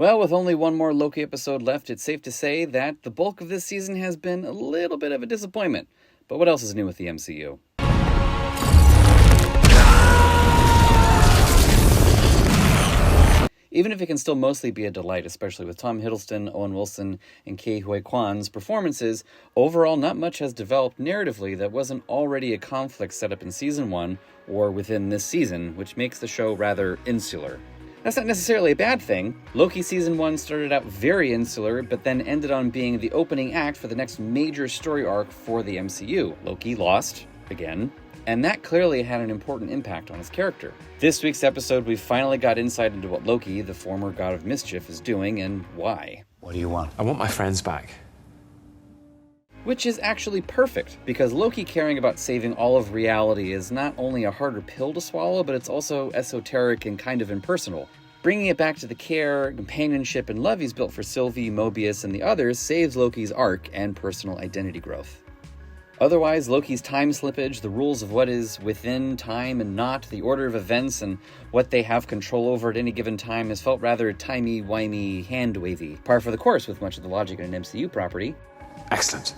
Well, with only one more Loki episode left, it's safe to say that the bulk of this season has been a little bit of a disappointment. But what else is new with the MCU? Even if it can still mostly be a delight, especially with Tom Hiddleston, Owen Wilson, and Ke Huy Quan's performances, overall not much has developed narratively that wasn't already a conflict set up in Season 1 or within this season, which makes the show rather insular. That's not necessarily a bad thing. Loki Season 1 started out very insular, but then ended on being the opening act for the next major story arc for the MCU. Loki lost, again, and that clearly had an important impact on his character. This week's episode, we finally got insight into what Loki, the former god of mischief, is doing and why. What do you want? I want my friends back. Which is actually perfect, because Loki caring about saving all of reality is not only a harder pill to swallow, but it's also esoteric and kind of impersonal. Bringing it back to the care, companionship, and love he's built for Sylvie, Mobius, and the others saves Loki's arc and personal identity growth. Otherwise, Loki's time slippage, the rules of what is within time and not, the order of events, and what they have control over at any given time has felt rather timey-wimey, hand-wavy, par for the course with much of the logic in an MCU property. Excellent.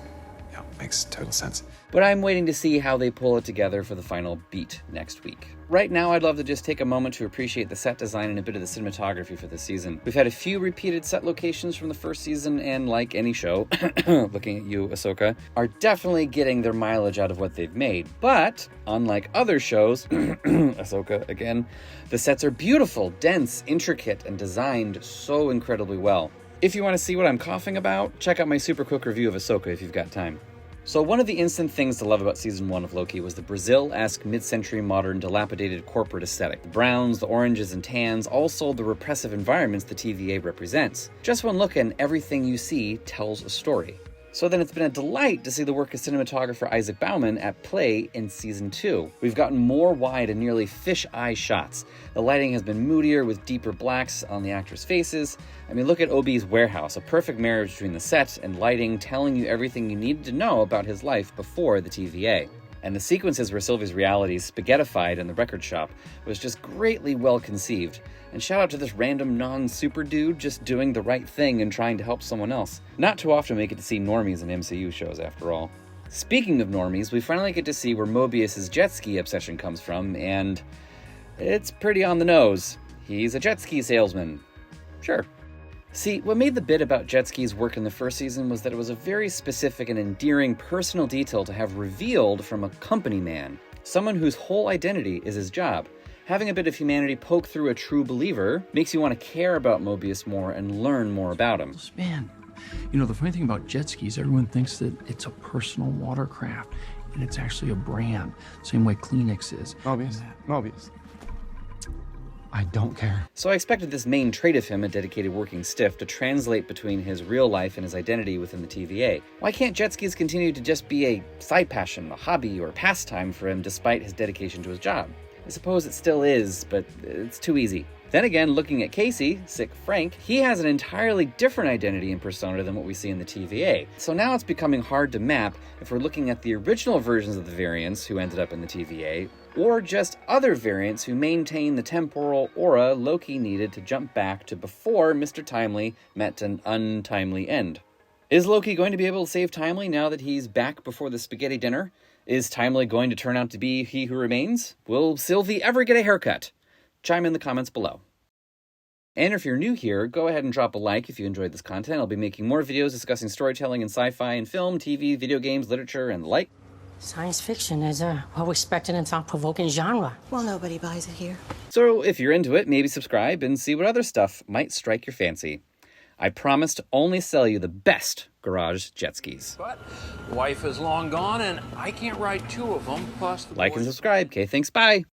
Yeah, makes total sense. But I'm waiting to see how they pull it together for the final beat next week. Right now, I'd love to just take a moment to appreciate the set design and a bit of the cinematography for this season. We've had a few repeated set locations from the first season, and like any show, looking at you, Ahsoka, are definitely getting their mileage out of what they've made. But, unlike other shows, Ahsoka again, the sets are beautiful, dense, intricate, and designed so incredibly well. If you want to see what I'm coughing about, check out my super quick review of Ahsoka if you've got time. So one of the instant things to love about Season 1 of Loki was the Brazil-esque mid-century modern dilapidated corporate aesthetic. The browns, the oranges, and tans all sold the repressive environments the TVA represents. Just one look and everything you see tells a story. So then it's been a delight to see the work of cinematographer Isaac Bauman at play in Season 2. We've gotten more wide and nearly fish-eye shots. The lighting has been moodier with deeper blacks on the actors' faces. I mean, look at Obi's warehouse, a perfect marriage between the set and lighting telling you everything you needed to know about his life before the TVA. And the sequences where Sylvie's reality is spaghettified in the record shop was just greatly well conceived. And shout out to this random non-super dude just doing the right thing and trying to help someone else. Not too often we get to see normies in MCU shows after all. Speaking of normies, we finally get to see where Mobius' jet ski obsession comes from, and it's pretty on the nose. He's a jet ski salesman. Sure. See, what made the bit about jet skis work in the first season was that it was a very specific and endearing personal detail to have revealed from a company man, someone whose whole identity is his job. Having a bit of humanity poke through a true believer makes you want to care about Mobius more and learn more about him. Man, you know, the funny thing about jet skis, everyone thinks that it's a personal watercraft, and it's actually a brand, same way Kleenex is. Mobius. I don't care. So I expected this main trait of him, a dedicated working stiff, to translate between his real life and his identity within the TVA. Why can't jet skis continue to just be a side passion, a hobby, or a pastime for him despite his dedication to his job? I suppose it still is, but it's too easy. Then again, looking at Casey, sick Frank, he has an entirely different identity and persona than what we see in the TVA. So now it's becoming hard to map if we're looking at the original versions of the variants who ended up in the TVA, or just other variants who maintain the temporal aura Loki needed to jump back to before Mr. Timely met an untimely end. Is Loki going to be able to save Timely now that he's back before the spaghetti dinner? Is Timely going to turn out to be he who remains? Will Sylvie ever get a haircut? Chime in the comments below. And if you're new here, go ahead and drop a like if you enjoyed this content. I'll be making more videos discussing storytelling in sci-fi and film, TV, video games, literature, and the like. Science fiction is a well-respected and thought-provoking genre. Well, nobody buys it here. So if you're into it, maybe subscribe and see what other stuff might strike your fancy. I promise to only sell you the best garage jet skis. But wife is long gone and I can't ride two of them, plus the Like and subscribe. Okay, thanks, bye.